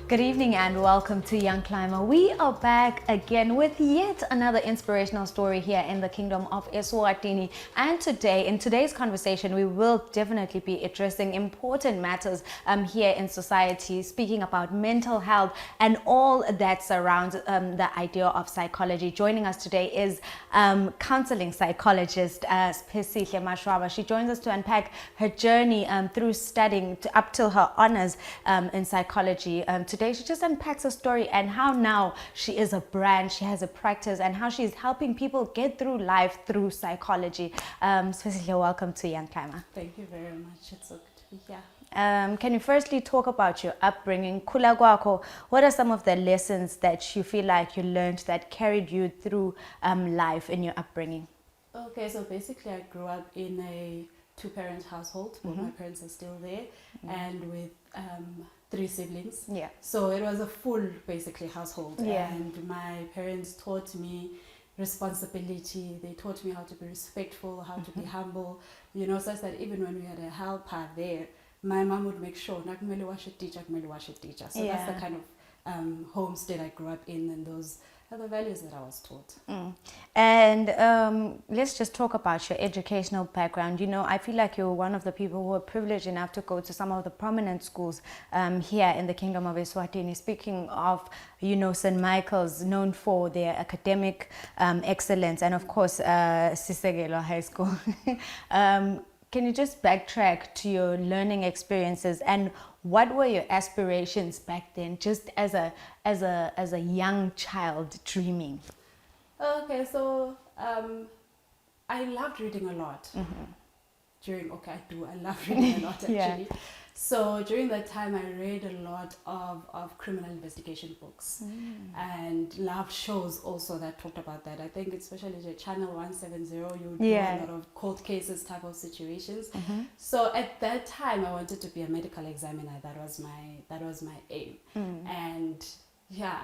Good evening and welcome to Young Climber. We are back again with yet another inspirational story here in the kingdom of Eswatini. And today, in today's conversation, we will definitely be addressing important matters here in society, speaking about mental health and all that surrounds the idea of psychology. Joining us today is counseling psychologist Siphesihle Mashwama. She joins us to unpack her journey through studying up till her honors in psychology. Today she just unpacks her story and how now she is a brand, she has a practice, and how she's helping people get through life through psychology. Siphesihle, welcome to Young Climber. Thank you very much. It's so good to be here. Can you firstly talk about your upbringing? Khula kwakho, what are some of the lessons that you feel like you learned that carried you through life in your upbringing? Okay, so basically I grew up in a two-parent household. Both my parents are still there, and with 3 siblings. Yeah. So it was a full, basically, household. Yeah. And my parents taught me responsibility. They taught me how to be respectful, how to be humble. You know, such that even when we had a helper there, my mom would make sure, nakumele washe teacher, kumele washe teacher. So that's the kind of homestead I grew up in, and those are the values that I was taught. And let's just talk about your educational background. You know, I feel like you're one of the people who are privileged enough to go to some of the prominent schools here in the Kingdom of Eswatini. Speaking of, you know, St. Michael's, known for their academic excellence, and of course, Siphesihle High School. Can you just backtrack to your learning experiences and what were your aspirations back then, just as a young child dreaming? Okay, so I loved reading a lot. I love reading a lot actually. Yeah. So during that time I read a lot of criminal investigation books and loved shows also that talked about that. I think especially the Channel 170, you do a lot of cold cases type of situations. So at that time I wanted to be a medical examiner. That was my aim. And yeah,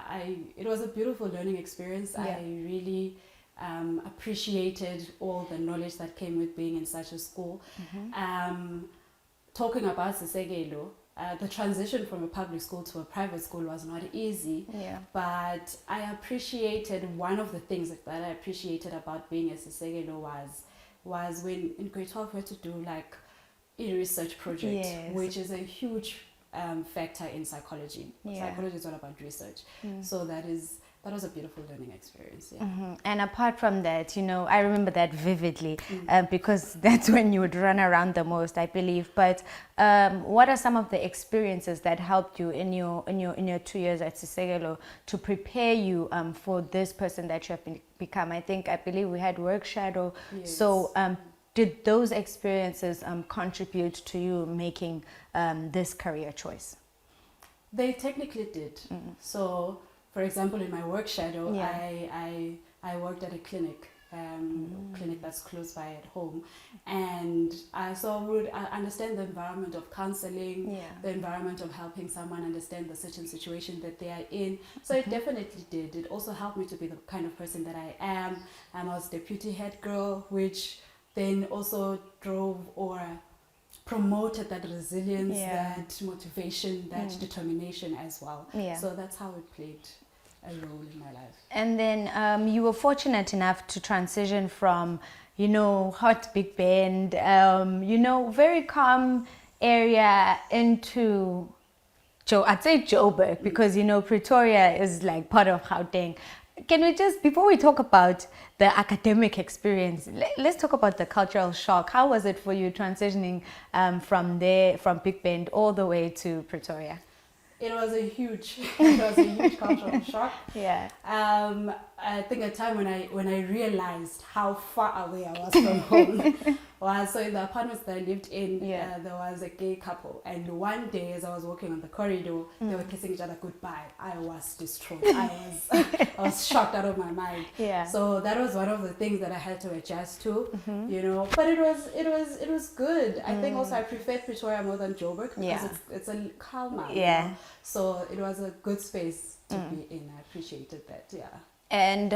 it was a beautiful learning experience. I really appreciated all the knowledge that came with being in such a school. Talking about Siphesihle, the transition from a public school to a private school was not easy, but I appreciated one of the things that I appreciated about being a Siphesihle was when in grade 12 we had to do like a research project, which is a huge factor in psychology. Psychology is all about research, so that was a beautiful learning experience. And apart from that, you know, I remember that vividly because that's when you would run around the most, I believe. But what are some of the experiences that helped you in your 2 years at Siphesihle to prepare you for this person that you have become? I believe we had work shadow. So did those experiences contribute to you making this career choice? They technically did. So, for example, in my work shadow, I worked at a clinic, clinic that's close by at home, and I would understand the environment of counseling, the environment of helping someone understand the certain situation that they are in. So it definitely did. It also helped me to be the kind of person that I am. I was deputy head girl, which then also drove or promoted that resilience, that motivation, that determination as well. So that's how it played a role in my life. And then you were fortunate enough to transition from, you know, hot Big Bend, you know, very calm area into I'd say Joburg, because, you know, Pretoria is like part of Gauteng. Can we just, before we talk about the academic experience, let's talk about the cultural shock. How was it for you transitioning from Big Bend all the way to Pretoria? It was a huge cultural shock. I think a time when I realized how far away I was from home was, so in the apartments that I lived in, there was a gay couple, and one day as I was walking on the corridor, they were kissing each other goodbye. I was distraught. I was shocked out of my mind. So that was one of the things that I had to adjust to, you know. But it was good. I think also I preferred Pretoria more than Joburg because it's a calmer. You know? So it was a good space to be in. I appreciated that. And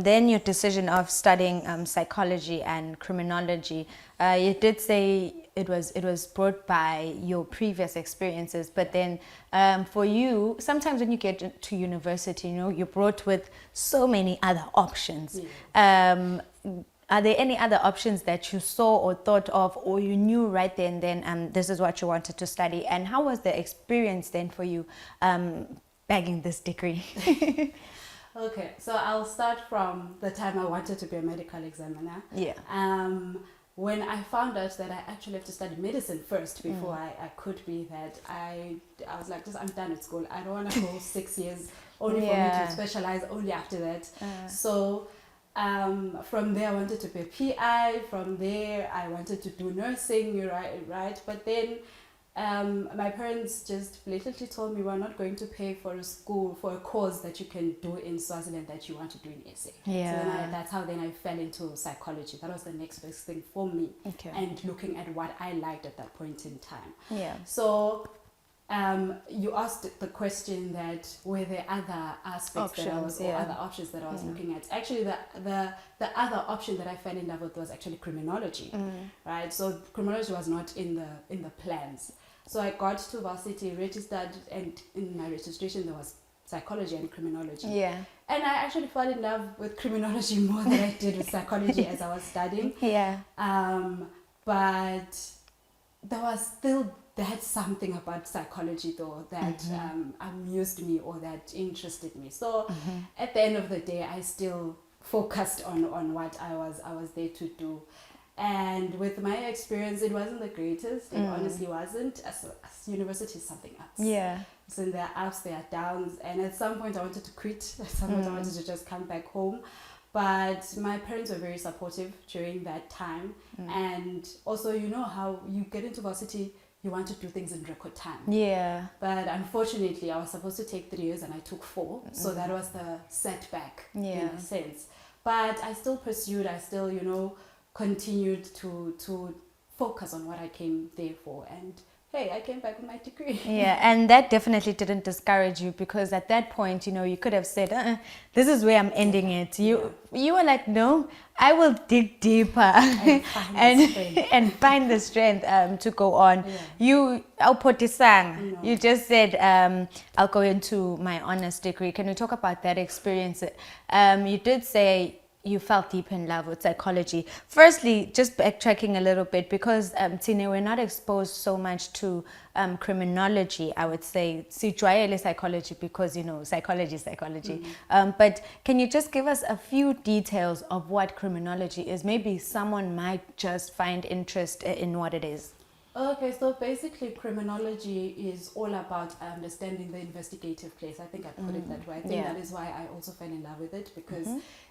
then your decision of studying psychology and criminology, you did say it was brought by your previous experiences, but then for you, sometimes when you get to university, you know, you're brought with so many other options. Are there any other options that you saw or thought of, or you knew right then and then this is what you wanted to study? And how was the experience then for you bagging this degree? Okay, so I'll start from the time I wanted to be a medical examiner. Yeah. When I found out that I actually have to study medicine first before I could be that, I was like, just I'm done with school. I don't want to go 6 years only for me to specialize only after that. So from there I wanted to be a PI. From there I wanted to do nursing, right? But then my parents just blatantly told me, we're not going to pay for a school, for a course that you can do in Swaziland that you want to do in SA. Yeah. So then that's how then I fell into psychology. That was the next best thing for me. Okay. And looking at what I liked at that point in time. Yeah. So you asked the question that were there other aspects other options that I was looking at. Actually, the other option that I fell in love with was actually criminology, right? So criminology was not in the plans. So I got to varsity, registered, and in my registration there was psychology and criminology. Yeah. And I actually fell in love with criminology more than I did with psychology as I was studying. Yeah. But there was still that something about psychology though that amused me or that interested me. So at the end of the day, I still focused on what I was there to do. And with my experience, it wasn't the greatest. It honestly wasn't. As university is something else. Yeah. So there are ups, there are downs. And at some point I wanted to quit. At some point I wanted to just come back home. But my parents were very supportive during that time. And also, you know how you get into varsity, you want to do things in record time. Yeah. But unfortunately, I was supposed to take 3 years and I took 4. So that was the setback in a sense. But I still pursued. I still, continued to focus on what I came there for. And hey, I came back with my degree. Yeah, and that definitely didn't discourage you, because at that point, you could have said, this is where I'm ending it. You were like, no, I will dig deeper and find the strength to go on. Yeah. You just said, I'll go into my honors degree. Can we talk about that experience? You did say you felt deep in love with psychology. Firstly, just backtracking a little bit, because Tine, we're not exposed so much to criminology, I would say. Sijwayele psychology, because, psychology is psychology. But can you just give us a few details of what criminology is? Maybe someone might just find interest in what it is. Okay, so basically criminology is all about understanding the investigative place. I think I put it that way. I think that is why I also fell in love with it, because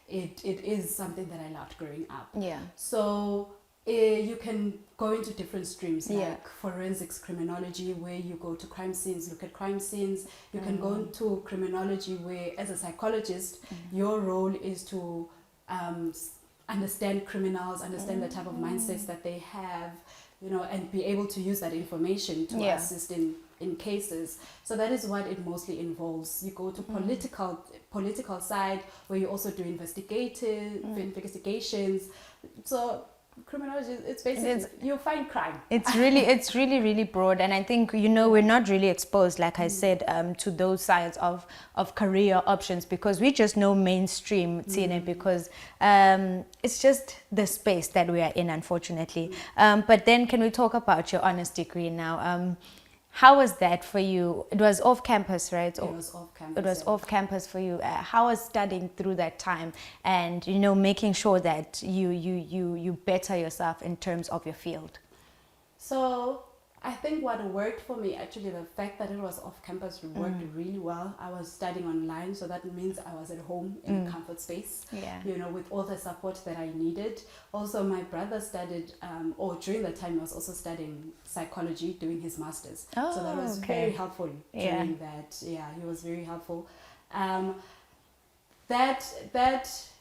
it is something that I loved growing up. Yeah. So you can go into different streams, like forensics criminology, where you go to crime scenes, look at crime scenes. You can go into criminology where, as a psychologist, your role is to understand criminals, understand the type of mindsets that they have, and be able to use that information to assist in cases. So that is what it mostly involves. You go to political side, where you also do investigations. So criminology, it's basically you find crime. It's really really broad, and I think we're not really exposed, like I said, to those sides of career options, because we just know mainstream TNA, because it's just the space that we are in, unfortunately. But then can we talk about your honors degree now? How was that for you? It was off campus, right? It was off campus. It was off campus for you. How was studying through that time, and making sure that you better yourself in terms of your field? So I think what worked for me, actually, the fact that it was off campus worked really well. I was studying online, so that means I was at home in a comfort space, with all the support that I needed. Also, my brother studied, or during that time, he was also studying psychology, doing his master's. So that was very helpful during that. Yeah, he was very helpful. That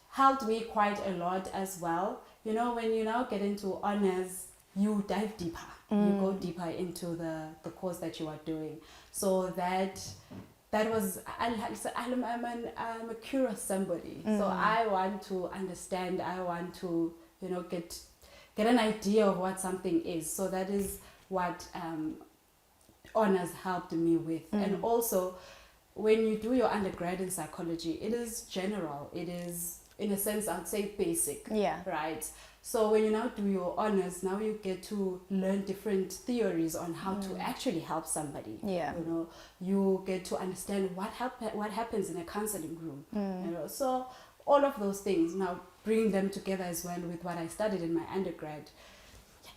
helped me quite a lot as well. When you now get into honors, you dive deeper. You go deeper into the course that you are doing. So that that was, I'm a curious somebody. So I want to understand, I want to, get an idea of what something is. So that is what honors helped me with. And also, when you do your undergrad in psychology, it is general. It is, in a sense, I'd say basic. Yeah. Right? So when you now do your honors, now you get to learn different theories on how to actually help somebody. Yeah. You get to understand what happens in a counseling room. So all of those things, now bring them together as well with what I studied in my undergrad.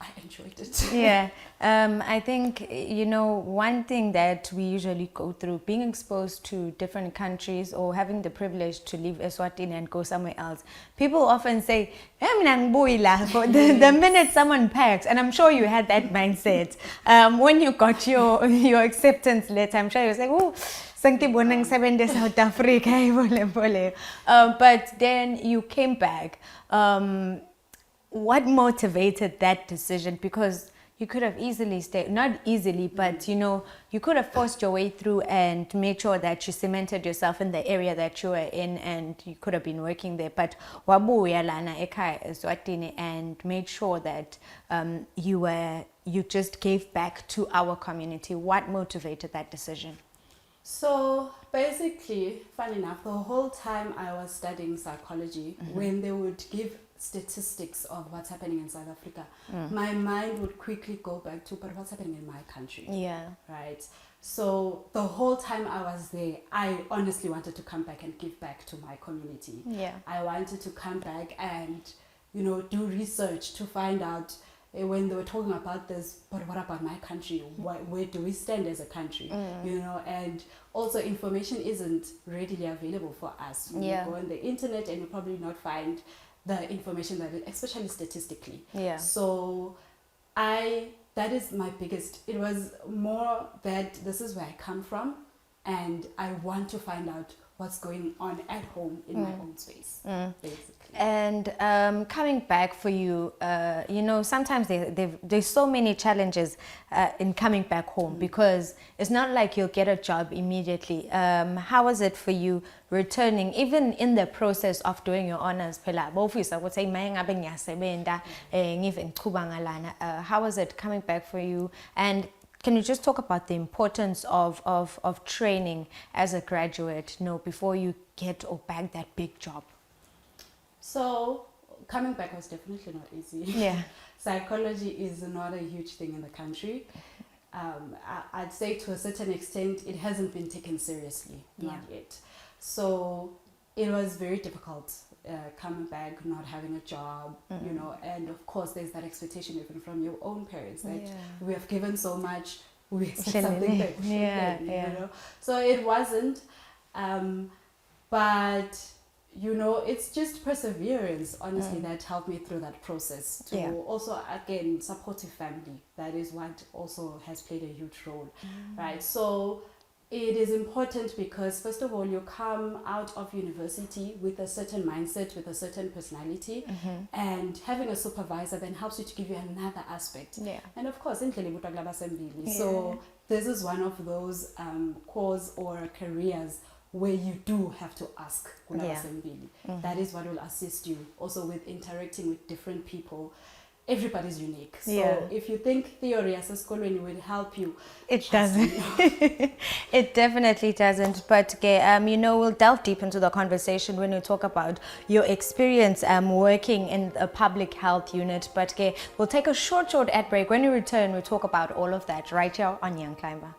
I enjoyed it. Yeah. I think, one thing that we usually go through, being exposed to different countries or having the privilege to leave Eswatini and go somewhere else, people often say, the minute someone packs, and I'm sure you had that mindset, when you got your acceptance letter, I'm sure you was like, oh, South Africa. But then you came back. What motivated that decision? Because you could have easily stayed, not easily, but you could have forced your way through and made sure that you cemented yourself in the area that you were in, and you could have been working there. But wabuya lana ekhaya Eswatini and made sure that you just gave back to our community. What motivated that decision? So basically, funny enough, the whole time I was studying psychology, when they would give statistics of what's happening in South Africa, my mind would quickly go back to, but what's happening in my country? Yeah. Right. So the whole time I was there, I honestly wanted to come back and give back to my community. Yeah. I wanted to come back and, do research to find out when they were talking about this, but what about my country? Where do we stand as a country? And also information isn't readily available for us. You go on the internet and you probably not find the information especially statistically. Yeah. So that is my biggest, it was more that this is where I come from and I want to find out what's going on at home in my own space, basically. And coming back for you, sometimes there's so many challenges in coming back home because it's not like you'll get a job immediately. How was it for you returning, even in the process of doing your honors? How was it coming back for you? And can you just talk about the importance of training as a graduate, before you get or bag that big job? So coming back was definitely not easy. Yeah. Psychology is not a huge thing in the country. I'd say to a certain extent it hasn't been taken seriously, not yet. So it was very difficult coming back, not having a job, and of course there's that expectation even from your own parents that we have given so much, we expect something back. So it wasn't, but it's just perseverance, honestly, that helped me through that process. To also, again, supportive family. That is what also has played a huge role, right? So it is important because, first of all, you come out of university with a certain mindset, with a certain personality, and having a supervisor then helps you to give you another aspect. Yeah. And of course, so this is one of those cores or careers where you do have to ask. That is what will assist you also with interacting with different people. Everybody's unique. So if you think theory as a school will help you, it doesn't. It definitely doesn't. But we'll delve deep into the conversation when we talk about your experience working in a public health unit. But we'll take a short ad break. When we return, we'll talk about all of that right here on Young Climber.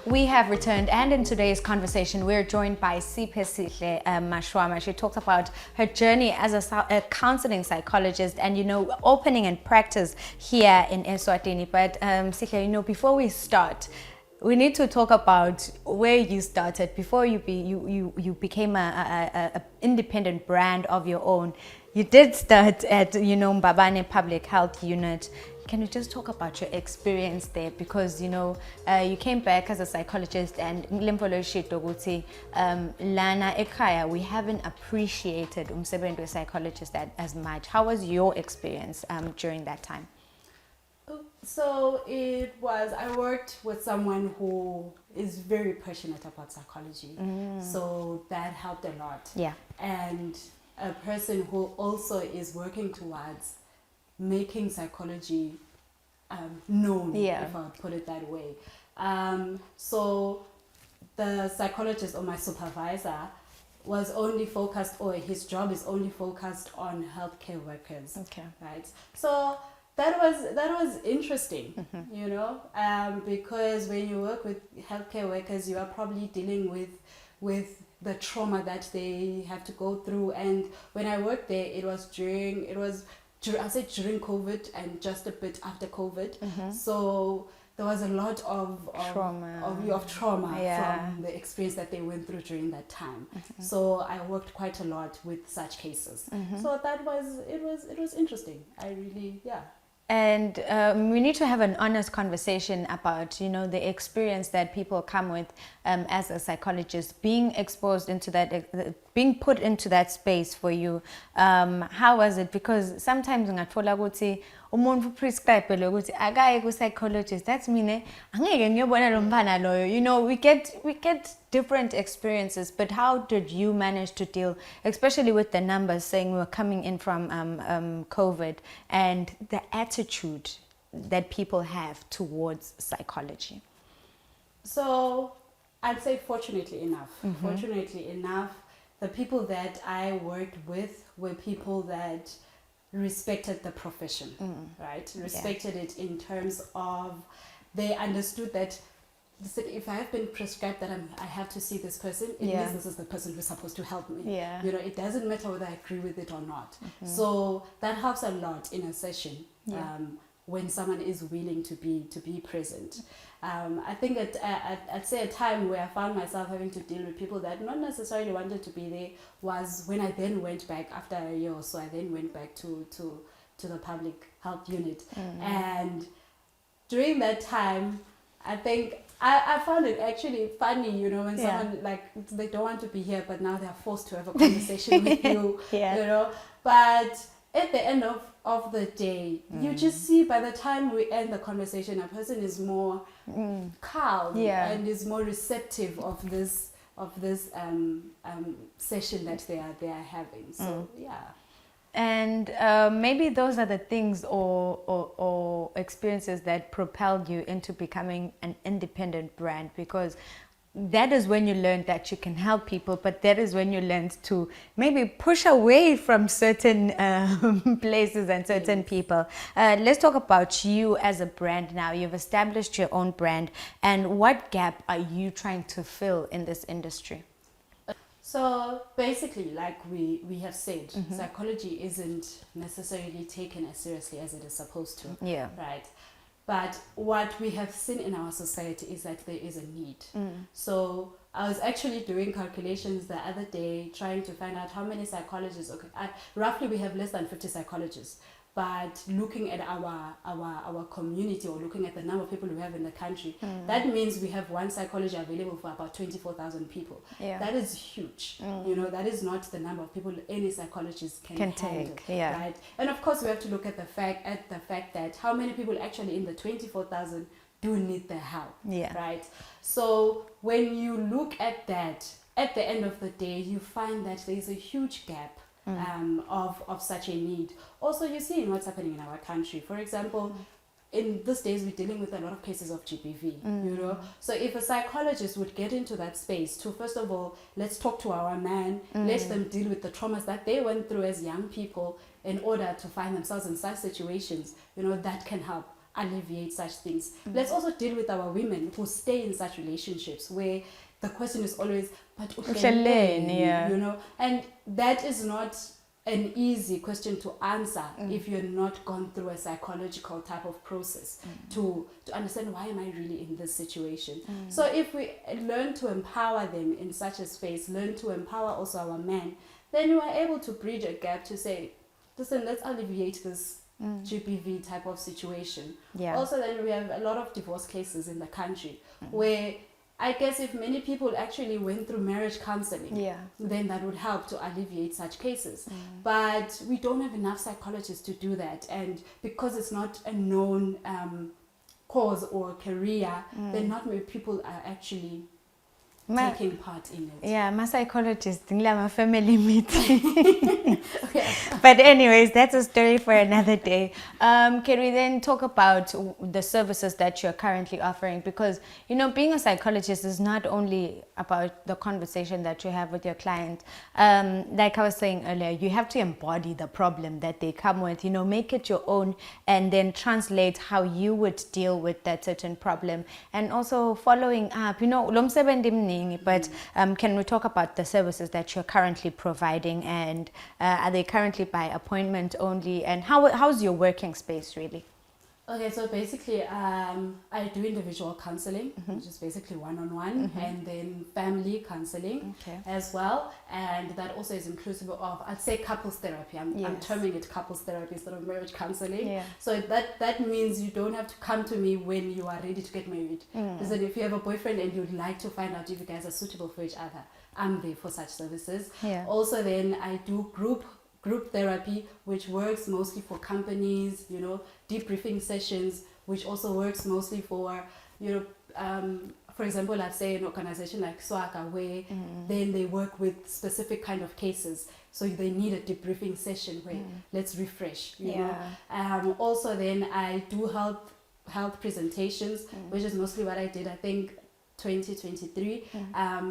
We have returned, and in today's conversation we're joined by Siphesihle Mashwama. She talks about her journey as a counseling psychologist and opening and practice here in Eswatini. But Sihle, before we start, we need to talk about where you started before you became a independent brand of your own. You did start at Mbabane Public Health Unit. Can you just talk about your experience there? Because you came back as a psychologist, and lana ekhaya we haven't appreciated umsebenzi we-psychologist as much. How was your experience during that time? So I worked with someone who is very passionate about psychology. So that helped a lot. Yeah. And a person who also is working towards making psychology known, if I would put it that way. So the psychologist or my supervisor was only focused, or his job is only focused on healthcare workers. Okay. Right. So that was interesting, because when you work with healthcare workers, you are probably dealing with the trauma that they have to go through. And when I worked there, it was during COVID and just a bit after COVID. So there was a lot of trauma from the experience that they went through during that time. So I worked quite a lot with such cases. So it was interesting. I really, yeah. And we need to have an honest conversation about, the experience that people come with as a psychologist, being exposed into that, being put into that space for you. How was it? Because sometimes ungathola ukuthi umuntu prescribe ukuthi akaye ku-psychologist. That's mean angeke ngiyobona lo mfana loyo. We get different experiences, but how did you manage to deal, especially with the numbers saying we were coming in from COVID, and the attitude that people have towards psychology? So I'd say fortunately enough, the people that I worked with were people that respected the profession, right? Respected it in terms of they understood that if I have been prescribed that I have to see this person, it means this is the person who's supposed to help me. Yeah. It doesn't matter whether I agree with it or not. So that helps a lot in a session. When someone is willing to be present. I think I'd say a time where I found myself having to deal with people that not necessarily wanted to be there was when I then went back after a year or so. I then went back to the public health unit, and during that time, I think I found it actually funny, when someone they don't want to be here, but now they're forced to have a conversation with you, But at the end of the day, you just see by the time we end the conversation, a person is more calm and is more receptive of this session that they are having. So And maybe those are the things or experiences that propelled you into becoming an independent brand, because that is when you learned that you can help people, but that is when you learned to maybe push away from certain places and certain people. Let's talk about you as a brand now. You've established your own brand, and what gap are you trying to fill in this industry? So basically, like we have said, psychology isn't necessarily taken as seriously as it is supposed to. Yeah. Right. But what we have seen in our society is that there is a need. So I was actually doing calculations the other day, trying to find out how many psychologists. Okay, roughly we have less than 50 psychologists. But looking at our community, or looking at the number of people we have in the country, that means we have one psychologist available for about 24,000 people. Yeah. That is huge. That is not the number of people any psychologist can handle, take. Yeah. Right? And of course, we have to look at the fact that how many people actually in the 24,000 do need the help. Yeah. Right. So when you look at that, at the end of the day, you find that there is a huge gap. Of such a need. Also, you see what's happening in our country. For example, in these days, we're dealing with a lot of cases of GBV, So if a psychologist would get into that space to, first of all, let's talk to our men, let them deal with the traumas that they went through as young people in order to find themselves in such situations, that can help alleviate such things. Let's also deal with our women who stay in such relationships where the question is always, but and and that is not an easy question to answer if you're not gone through a psychological type of process to understand why am I really in this situation. So if we learn to empower them in such a space, learn to empower also our men, then we are able to bridge a gap to say, listen, let's alleviate this GBV type of situation. Also, then we have a lot of divorce cases in the country where I guess if many people actually went through marriage counseling, then that would help to alleviate such cases. But we don't have enough psychologists to do that. And because it's not a known cause or career, then not many people are actually taking part in it. Yeah, my psychologist, my family meeting. But anyways, that's a story for another day. Can we then talk about the services that you're currently offering? Because, you know, being a psychologist is not only about the conversation that you have with your client. Like I was saying earlier, you have to embody the problem that they come with, you know, make it your own and then translate how you would deal with that certain problem. And also following up, you know, but can we talk about the services that you're currently providing, and are they currently by appointment only, and how's your working space really? Okay, so basically I do individual counseling, which is basically one-on-one, and then family counseling as well, and that also is inclusive of, I'd say, couples therapy. I'm terming it couples therapy instead of marriage counseling. So that means you don't have to come to me when you are ready to get married. Because if you have a boyfriend and you'd like to find out if you guys are suitable for each other, I'm there for such services. Also then I do group therapy, which works mostly for companies, you know, debriefing sessions, which also works mostly for, you know, for example, let's say an organization like Swaka, where then they work with specific kind of cases. So they need a debriefing session where let's refresh, you know. Also then I do health presentations, which is mostly what I did, I think, 2023.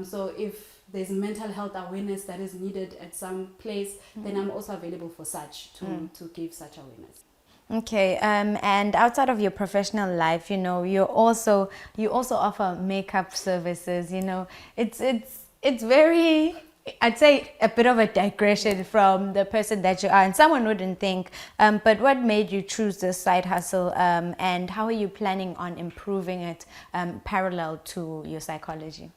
So if there's mental health awareness that is needed at some place, then I'm also available for such to give such awareness. Okay, and outside of your professional life, you know, you also offer makeup services. You know, it's very, I'd say, a bit of a digression from the person that you are, and someone wouldn't think. But what made you choose this side hustle, and how are you planning on improving it parallel to your psychology?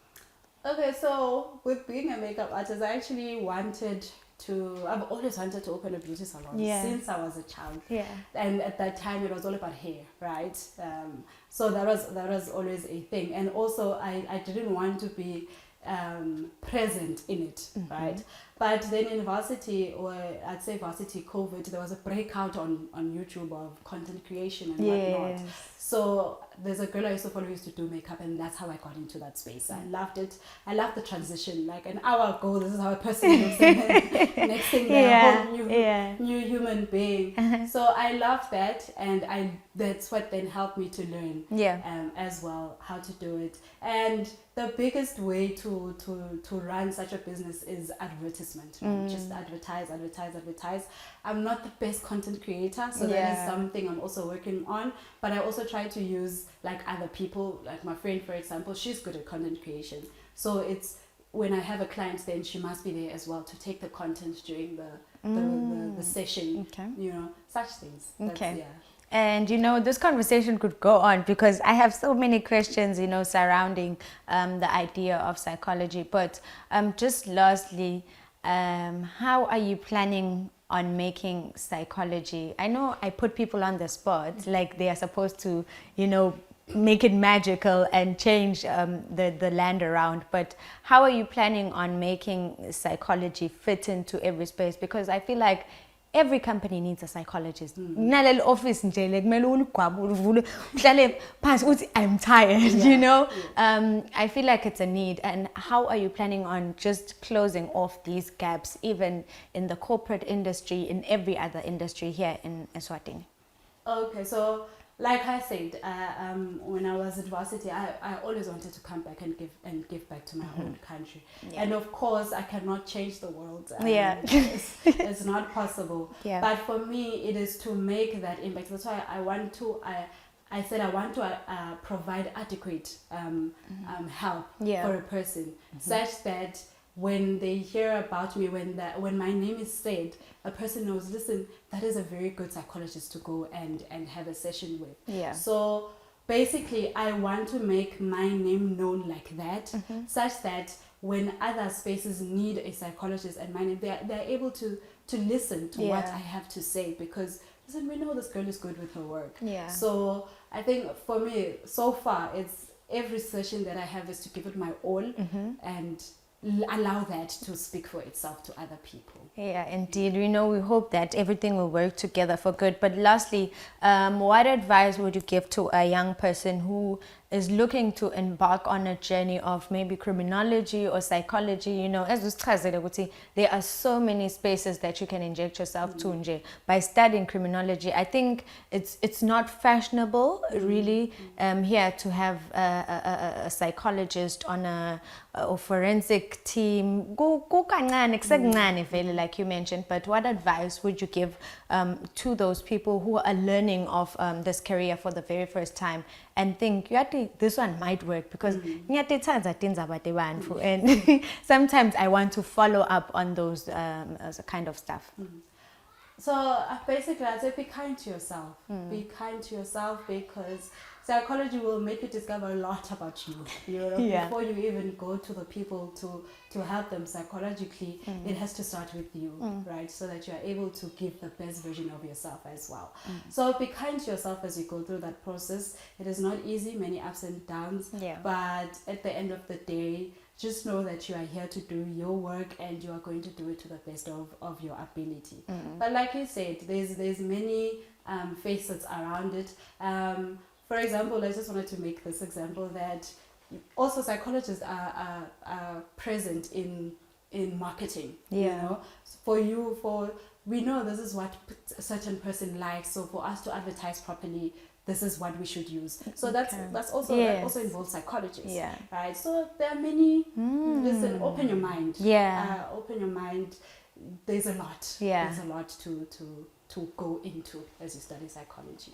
Okay, so with being a makeup artist, I actually I've always wanted to open a beauty salon since I was a child. And at that time, it was all about hair, right? So that was always a thing. And also, I didn't want to be present in it, right? But then in varsity, or I'd say varsity COVID, there was a breakout on YouTube of content creation and whatnot. So there's a girl I used to follow who used to do makeup, and that's how I got into that space. I loved it. I loved the transition. Like an hour ago, this is how a person looks, and then next thing they're a whole new human being. So I loved that, and that's what then helped me to learn as well how to do it. And the biggest way to run such a business is advertisement. Right? Just advertise. I'm not the best content creator, so that is something I'm also working on. But I also try to use like other people, like my friend, for example. She's good at content creation, so it's when I have a client, then she must be there as well to take the content during the session. You know, such things. And, you know, this conversation could go on because I have so many questions, you know, surrounding the idea of psychology. But just lastly, how are you planning on making psychology? I know I put people on the spot, like they are supposed to, you know, make it magical and change the land around. But how are you planning on making psychology fit into every space? Because I feel like every company needs a psychologist. Office I'm tired, you know. I feel like it's a need. And how are you planning on just closing off these gaps, even in the corporate industry, in every other industry here in Eswatini? Okay, so like I said, when I was at varsity, I always wanted to come back and give back to my own country. And of course, I cannot change the world. It's not possible. But for me, it is to make that impact. That's why I said I want to provide adequate help for a person, such that when they hear about me, when my name is said, a person knows, listen, that is a very good psychologist to go and have a session with. Yeah. So basically, I want to make my name known like that, such that when other spaces need a psychologist and my name, they're able to listen to what I have to say, because listen, we know this girl is good with her work. Yeah. So I think for me, so far, it's every session that I have is to give it my all and allow that to speak for itself to other people. Yeah, indeed. We hope that everything will work together for good. But lastly, what advice would you give to a young person who is looking to embark on a journey of maybe criminology or psychology? As we there are so many spaces that you can inject yourself to nje. By studying criminology. I think it's not fashionable really here to have a psychologist on a forensic team. Like you mentioned, but what advice would you give to those people who are learning of this career for the very first time and think this one might work, because and sometimes I want to follow up on those kind of stuff. So basically, I'd say be kind to yourself. Be kind to yourself, because psychology will make you discover a lot about you. Before you even go to the people to help them psychologically, it has to start with you, right? So that you are able to give the best version of yourself as well. So be kind to yourself as you go through that process. It is not easy, many ups and downs, but at the end of the day, just know that you are here to do your work and you are going to do it to the best of your ability. But like you said, there's many facets around it. For example, I just wanted to make this example that also psychologists are present in marketing. We know this is what a certain person likes, so for us to advertise properly, this is what we should use. So that's also that also involves psychologists, right? So there are many. Listen, open your mind. Open your mind. There's a lot. There's a lot to go into as you study psychology.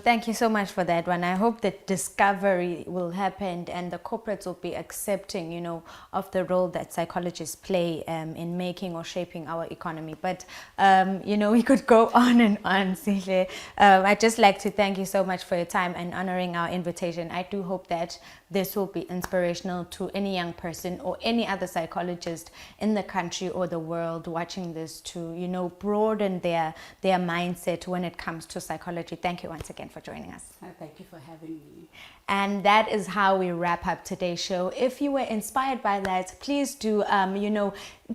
Thank you so much for that one. I hope that discovery will happen and the corporates will be accepting, of the role that psychologists play in making or shaping our economy. But, we could go on and on, Sihle. I'd just like to thank you so much for your time and honoring our invitation. I do hope that this will be inspirational to any young person or any other psychologist in the country or the world watching this to, broaden their mindset when it comes to psychology. Thank you once again for joining us. Thank you for having me. And that is how we wrap up today's show. If you were inspired by that, please do,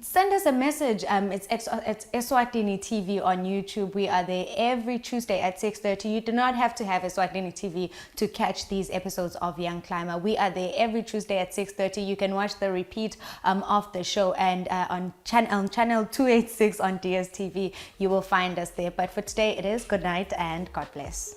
send us a message. It's Eswatini TV on YouTube. We are there every Tuesday at 6:30. You do not have to have Eswatini TV to catch these episodes of Young Climber. We are there every Tuesday at 6:30. You can watch the repeat of the show, and on channel 286 on DSTV, you will find us there. But for today, it is good night and God bless.